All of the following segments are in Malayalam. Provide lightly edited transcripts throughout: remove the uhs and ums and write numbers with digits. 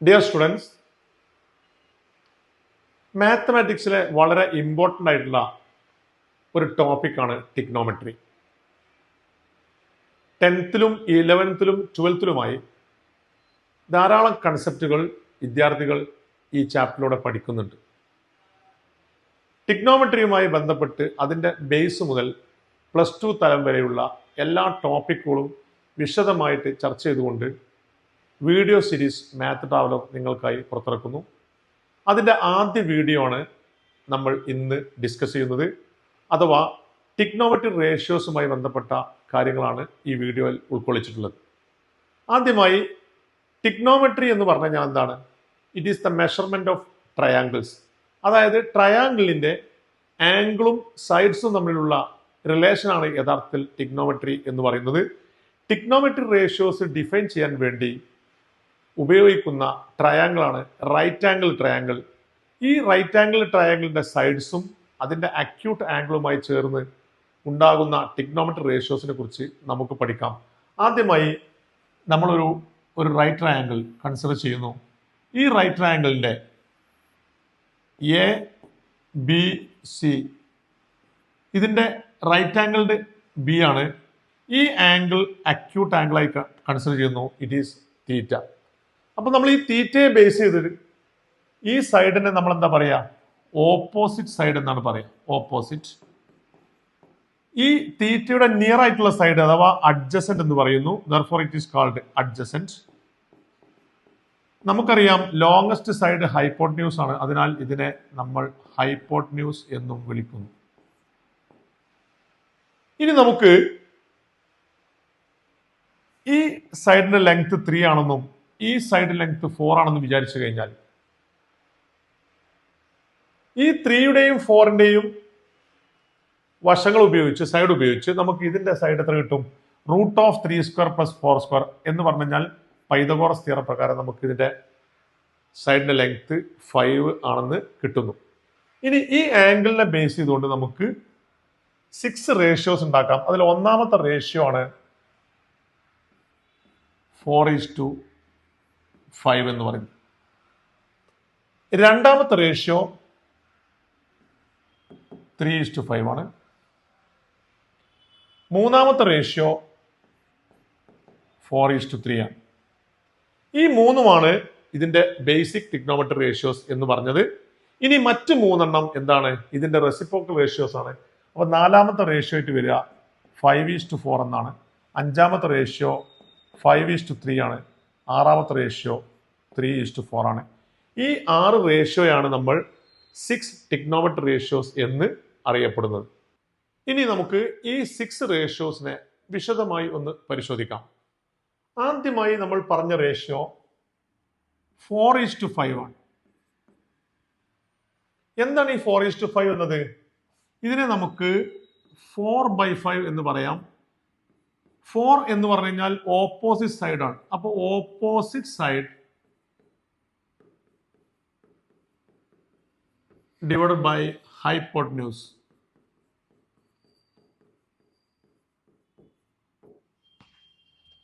ഡിയർ സ്റ്റുഡൻസ്, മാത്തമാറ്റിക്സിലെ വളരെ ഇമ്പോർട്ടൻ്റ് ആയിട്ടുള്ള ഒരു ടോപ്പിക്കാണ് ടിഗ്നോമെട്രി. 10th-ലും 11th-ലും 12th-ലുമായി ധാരാളം കൺസെപ്റ്റുകൾ വിദ്യാർത്ഥികൾ ഈ ചാപ്റ്ററിലൂടെ പഠിക്കുന്നുണ്ട്. ടിഗ്നോമെട്രിയുമായി ബന്ധപ്പെട്ട് അതിൻ്റെ ബേസ് മുതൽ +2 തലം വരെയുള്ള എല്ലാ ടോപ്പിക്കുകളും വിശദമായിട്ട് ചർച്ച ചെയ്തുകൊണ്ട് വീഡിയോ സീരീസ് മാത്ത് ട്രാവലർ നിങ്ങൾക്കായി പുറത്തിറക്കുന്നു. അതിൻ്റെ ആദ്യ വീഡിയോ ആണ് നമ്മൾ ഇന്ന് ഡിസ്കസ് ചെയ്യുന്നത്. അഥവാ ടിഗ്നോമെട്രി റേഷ്യോസുമായി ബന്ധപ്പെട്ട കാര്യങ്ങളാണ് ഈ വീഡിയോയിൽ ഉൾക്കൊള്ളിച്ചിട്ടുള്ളത്. ആദ്യമായി ടിഗ്നോമെട്രി എന്ന് പറഞ്ഞു കഴിഞ്ഞാൽ എന്താണ്? It is the measurement of triangles. അതായത് ട്രയാങ്കിളിൻ്റെ ആംഗിളും സൈഡ്സും തമ്മിലുള്ള റിലേഷനാണ് യഥാർത്ഥത്തിൽ ടിഗ്നോമെട്രി എന്ന് പറയുന്നത്. ടിഗ്നോമെട്രി റേഷ്യോസ് ഡിഫൈൻ ചെയ്യാൻ വേണ്ടി ഉപയോഗിക്കുന്ന ട്രയാങ്കിളാണ് റൈറ്റ് ആംഗിൾ ട്രയാങ്കിൾ. ഈ റൈറ്റ് ആംഗിൾ ട്രയാങ്കിളിൻ്റെ സൈഡ്സും അതിൻ്റെ അക്യൂട്ട് ആംഗിളുമായി ചേർന്ന് ഉണ്ടാകുന്ന ടിഗ്നോമെട്രി റേഷ്യോസിനെ കുറിച്ച് നമുക്ക് പഠിക്കാം. ആദ്യമായി നമ്മളൊരു റൈറ്റ് ട്രയാങ്കിൾ കൺസിഡർ ചെയ്യുന്നു. ഈ റൈറ്റ് ട്രയാങ്കിളിൻ്റെ ABC, ഇതിൻ്റെ റൈറ്റ് ആംഗിളിൻ്റെ B ആണ്. ഈ ആംഗിൾ അക്യൂട്ട് ആംഗിളായി കൺസിഡർ ചെയ്യുന്നു. ഇറ്റ് ഈസ് തീറ്റ. അപ്പോൾ നമ്മൾ ഈ തീറ്റയെ ബേസ് ചെയ്തിട്ട് ഈ സൈഡിനെ നമ്മൾ എന്താ പറയുക? ഓപ്പോസിറ്റ് സൈഡ് എന്നാണ് പറയുക. ഓപ്പോസിറ്റ്. ഈ തീറ്റയുടെ നിയർ ആയിട്ടുള്ള സൈഡ് അഥവാ അഡ്ജസന്റ് എന്ന് പറയുന്നു. Therefore it is called adjacent. നമുക്കറിയാം ലോങ്സ്റ്റ് സൈഡ് ഹൈപ്പോട്ന്യൂസ് ആണ്. അതിനാൽ ഇതിനെ നമ്മൾ ഹൈപ്പോട്ന്യൂസ് എന്നും വിളിക്കുന്നു. ഇനി നമുക്ക് ഈ സൈഡിന്റെ ലെങ്ത് 3 ആണെന്നും ഈ സൈഡ് ലെങ്ത് 4 ആണെന്നും വിചാരിച്ചു കഴിഞ്ഞാൽ ഈ 3യുടെയും 4ന്റെയും വശങ്ങൾ ഉപയോഗിച്ച് സൈഡ് ഉപയോഗിച്ച് നമുക്ക് ഇതിന്റെ സൈഡ് എത്ര കിട്ടും? √3² + 4² എന്ന് പറഞ്ഞു കഴിഞ്ഞാൽ പൈതഗോറസ് തിയറം പ്രകാരം നമുക്ക് ഇതിന്റെ സൈഡിന്റെ ലെങ്ത് 5 ആണെന്ന് കിട്ടുന്നു. ഇനി ഈ ആംഗിളിനെ ബേസ് ചെയ്തുകൊണ്ട് നമുക്ക് 6 റേഷ്യോസ് ഉണ്ടാക്കാം. അതിൽ ഒന്നാമത്തെ റേഷ്യോ ആണ് 4:5 എന്ന് പറയുന്നത്. രണ്ടാമത്തെ റേഷ്യോ 3:5 ആണ്. മൂന്നാമത്തെ റേഷ്യോ 4:3 ആണ്. ഈ മൂന്നുമാണ് ഇതിന്റെ ബേസിക് ടിഗ്നോമെട്രി റേഷ്യോസ് എന്ന് പറഞ്ഞത്. ഇനി മറ്റ് മൂന്നെണ്ണം എന്താണ്? ഇതിന്റെ റെസിപ്രോക്കൽ റേഷ്യോസ് ആണ്. അപ്പോൾ നാലാമത്തെ റേഷ്യോ ആയിട്ട് വരിക 5:4 എന്നാണ്. അഞ്ചാമത്തെ റേഷ്യോ 5:3 ആണ്. ആറാമത്തെ റേഷ്യോ 3:4 ആണ്. ഈ 6 റേഷ്യോയാണ് നമ്മൾ 6 ടിഗ്നോമെട്രി റേഷ്യോസ് എന്ന് അറിയപ്പെടുന്നത്. ഇനി നമുക്ക് ഈ 6 റേഷ്യോസിനെ വിശദമായി ഒന്ന് പരിശോധിക്കാം. ആദ്യമായി നമ്മൾ പറഞ്ഞ റേഷ്യോ 4:5 ആണ്. എന്താണ് ഈ 4:5 എന്നത്? ഇതിനെ നമുക്ക് 4/5 എന്ന് പറയാം. 4 എന്ന് പറഞ്ഞു കഴിഞ്ഞാൽ ഓപ്പോസിറ്റ് സൈഡ് ആണ്. അപ്പോൾ opposite side divided by hypotenuse.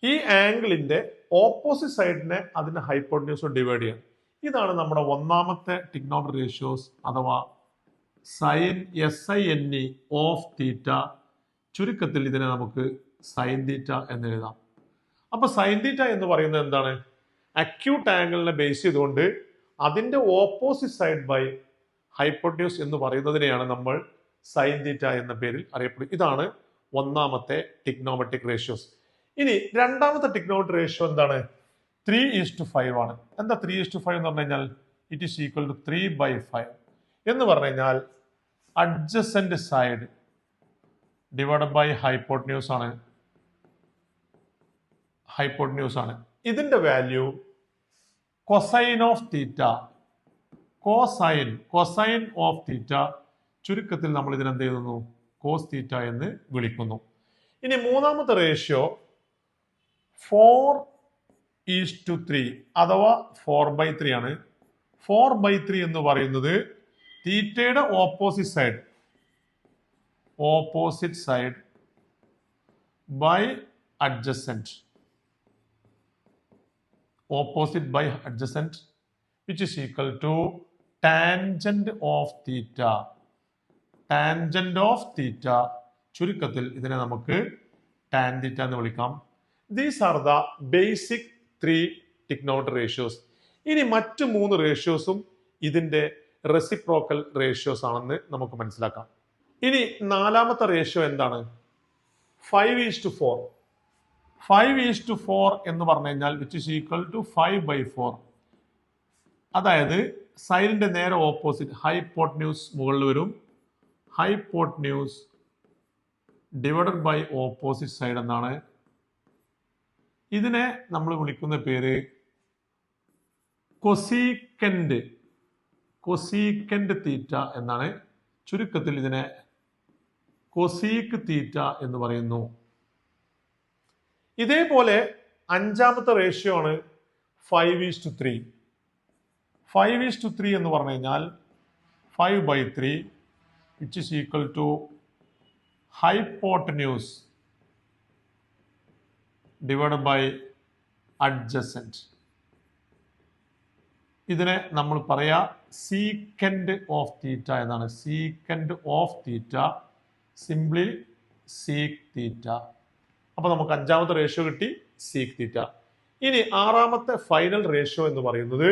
ഈ ആംഗിളിന്റെ ഓപ്പോസിറ്റ് സൈഡിനെ അതിന്റെ ഹൈപ്പോട്ന്യൂസ് ഡിവൈഡ് ചെയ്യാം. ഇതാണ് നമ്മുടെ ഒന്നാമത്തെ ടിഗ്നോമെട്രി റേഷ്യോസ് അഥവാ SINE ഓഫ് തീറ്റ. ചുരുക്കത്തിൽ ഇതിനെ നമുക്ക് സൈൻ തീറ്റ എന്ന് എഴുതാം. അപ്പൊ സൈൻ തീറ്റ എന്ന് പറയുന്നത് എന്താണ്? അക്യൂട്ട് ആംഗിളിനെ ബേസ് ചെയ്തുകൊണ്ട് അതിന്റെ ഓപ്പോസിറ്റ് സൈഡ് ബൈ ഹൈപ്പോട്ന്യൂസ് എന്ന് പറയുന്നതിനെയാണ് നമ്മൾ സൈൻ തീറ്റ എന്ന പേരിൽ അറിയപ്പെടുന്നത്. ഇതാണ് ഒന്നാമത്തെ ടിഗ്നോമെട്രിക് റേഷ്യോസ്. ഇനി രണ്ടാമത്തെ ടിഗ്നോമെട്രി റേഷ്യോ എന്താണ്? 3:5 ആണ്. എന്താ 3:5 എന്ന് പറഞ്ഞു കഴിഞ്ഞാൽ? ഇറ്റ് ഈസ് ഈക്വൽ ടു 3/5 എന്ന് പറഞ്ഞു കഴിഞ്ഞാൽ adjacent side divided by hypotenuse ആണ്. ഹൈപ്പോട്ന്യൂസ് ആണ്. ഇതിന്റെ value cosine of theta. Cosine of theta. ചുരുക്കത്തിൽ നമ്മൾ ഇതിനെന്ത് എഴുതുന്നു? കോസ് തീറ്റ എന്ന് വിളിക്കുന്നു. ഇനി മൂന്നാമത്തെ റേഷ്യോ 4:3 അഥവാ 4/3 ആണ്. 4/3 എന്ന് പറയുന്നത് തീറ്റയുടെ opposite side by adjacent. opposite by adjacent which is equal to tangent of theta. Tangent of theta ചുരുക്കത്തിൽ ഇതിനെ നമുക്ക് tan theta എന്ന് വിളിക്കാം. These are the basic 3 trigonometric ratios. ഇനി മറ്റു 3 റേഷ്യോസും ഇതിന്റെ റെസിപ്രോക്കൽ റേഷ്യോസ് ആണെന്ന് നമുക്ക് മനസ്സിലാക്കാം. ഇനി നാലാമത്തെ റേഷ്യോ എന്താണ്? 5:4. 5:4 എന്ന് പറഞ്ഞു കഴിഞ്ഞാൽ വിച്ച് ഇസ് ഈക്വൽ ടു 5/4. അതായത് സൈഡിന്റെ നേരെ ഓപ്പോസിറ്റ് ഹൈപ്പോട്ടന്യൂസ് മുകളിൽ വരും, hypotenuse divided by opposite side എന്നാണ്. ഇതിനെ നമ്മൾ വിളിക്കുന്ന പേര് കൊസീക്കൻഡ് തീറ്റ എന്നാണ്. ചുരുക്കത്തിൽ ഇതിനെ കൊസീക്ക് തീറ്റ എന്ന് പറയുന്നു. ഇതേപോലെ അഞ്ചാമത്തെ റേഷ്യോ ആണ് 5:3. 5:3 എന്ന് പറഞ്ഞു കഴിഞ്ഞാൽ 5/3 which is equal to hypotenuse divided by adjacent. ഇതിനെ നമ്മൾ പറയാ സീക്കൻഡ് ഓഫ് തീറ്റ എന്നാണ്. Second of theta, simply seek തീറ്റ. അപ്പൊ നമുക്ക് അഞ്ചാമത്തെ റേഷ്യോ കിട്ടി, സീക്ക് തീറ്റ. ഇനി ആറാമത്തെ ഫൈനൽ റേഷ്യോ എന്ന് പറയുന്നത്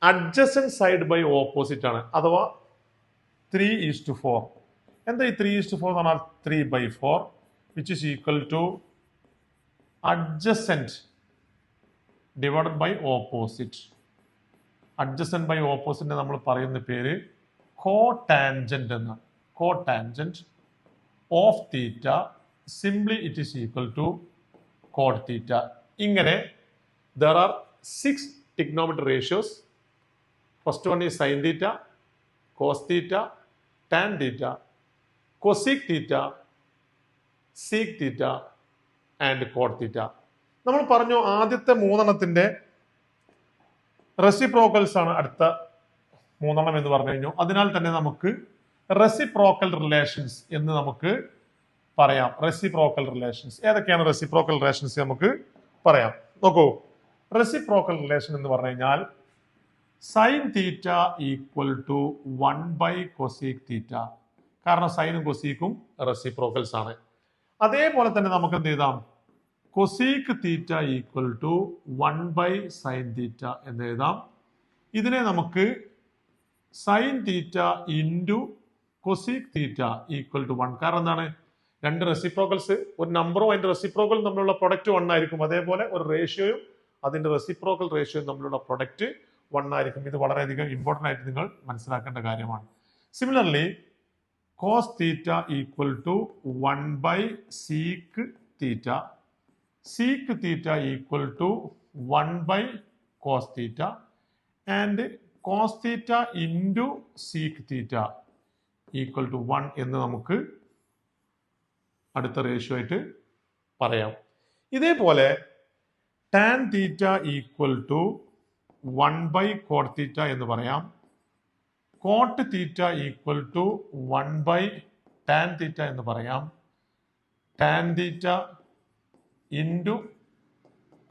അഡ്ജസന്റ് സൈഡ് ബൈ ഓപ്പോസിറ്റ് ആണ്, അഥവാ 3:4. എന്താ ഈ 3:4 എന്ന് പറഞ്ഞാൽ 3/4 which is equal to adjacent divided by opposite. Adjacent by opposite നമ്മൾ പറയുന്ന പേര് കോടാൻജന്റ് എന്നാണ്. Cotangent of theta, simply it is equal to cot theta. ഇങ്ങനെ there are 6 trigonometric ratios. First one is sin theta, cos theta, tan theta, cosec theta, sec theta and cot theta. നമ്മൾ പറഞ്ഞു ആദ്യത്തെ 3 റെസിപ്രോക്കൽസ് ആണ് അടുത്ത 3 എന്ന് പറഞ്ഞു കഴിഞ്ഞു. അതിനാൽ തന്നെ നമുക്ക് റെസിപ്രോക്കൽ റിലേഷൻസ് എന്ന് നമുക്ക് പറയാം. റെസിപ്രോക്കൽ റിലേഷൻസ് ഏതൊക്കെയാണ്? റെസിപ്രോക്കൽ റിലേഷൻസ് നമുക്ക് പറയാം. നോക്കൂ, റെസിപ്രോക്കൽ റിലേഷൻ എന്ന് പറഞ്ഞു കഴിഞ്ഞാൽ സൈൻ തീറ്റ ഈക്വൽ ടു 1/കൊസീക് തീറ്റ. കാരണം സൈനും കൊസീക്കും റെസിപ്രോക്കൽസ് ആണ്. അതേപോലെ തന്നെ നമുക്ക് എന്ത് എഴുതാം? കൊസീക് തീറ്റ ഈക്വൽ ടു 1/സൈൻ തീറ്റ എന്ന് എഴുതാം. ഇതിനെ നമുക്ക് sine theta into cosec theta equal to 1. കാരണം എന്താണ്? 2 റെസിപ്രോക്കൽസ്, ഒരു നമ്പറും അതിന്റെ റെസിപ്രോക്കലും തമ്മിലുള്ള പ്രൊഡക്റ്റ് 1 ആയിരിക്കും. അതേപോലെ ഒരു റേഷ്യോയും അതിന്റെ റെസിപ്രോക്കൽ റേഷ്യോയും തമ്മിലുള്ള പ്രൊഡക്റ്റ് 1 ആയിരിക്കും. ഇത് വളരെയധികം ഇമ്പോർട്ടൻ്റ് ആയിട്ട് നിങ്ങൾ മനസ്സിലാക്കേണ്ട കാര്യമാണ്. Similarly cos theta equal to 1/സീക്ക് theta, sec theta equal to 1/കോസ് theta and cos theta into sec theta equal to 1 എന്ന് നമുക്ക് അടുത്ത റേഷ്യോ ആയിട്ട് പറയാം. ഇതേപോലെ ടാൻ തീറ്റ ഈക്വൽ ടു 1/കോട്ട് തീറ്റ എന്ന് പറയാം. കോട്ട് തീറ്റ ഈക്വൽ ടു 1/ടാൻ തീറ്റ എന്ന് പറയാം. Tan theta into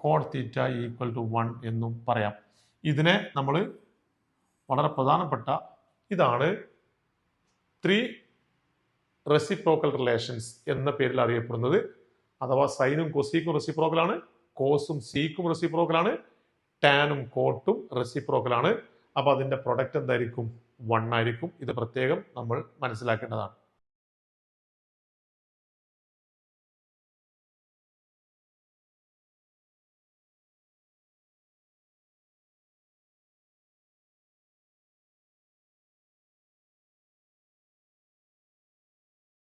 cot theta equal to 1 എന്നും പറയാം. ഇതിനെ നമ്മൾ വളരെ പ്രധാനപ്പെട്ട ഇതാണ് 3 റെസിപ്രോക്കൽ റിലേഷൻസ് എന്ന പേരിൽ അറിയപ്പെടുന്നത്. അഥവാ സൈനും കൊസീക്കും റെസിപ്രോക്കലാണ്, കോസും സീക്കും റെസിപ്രോക്കലാണ്, ടാനും കോട്ടും റെസിപ്രോക്കലാണ്. അപ്പൊ അതിന്റെ പ്രൊഡക്റ്റ് എന്തായിരിക്കും? 1 ആയിരിക്കും. ഇത് പ്രത്യേകം നമ്മൾ മനസ്സിലാക്കേണ്ടതാണ്.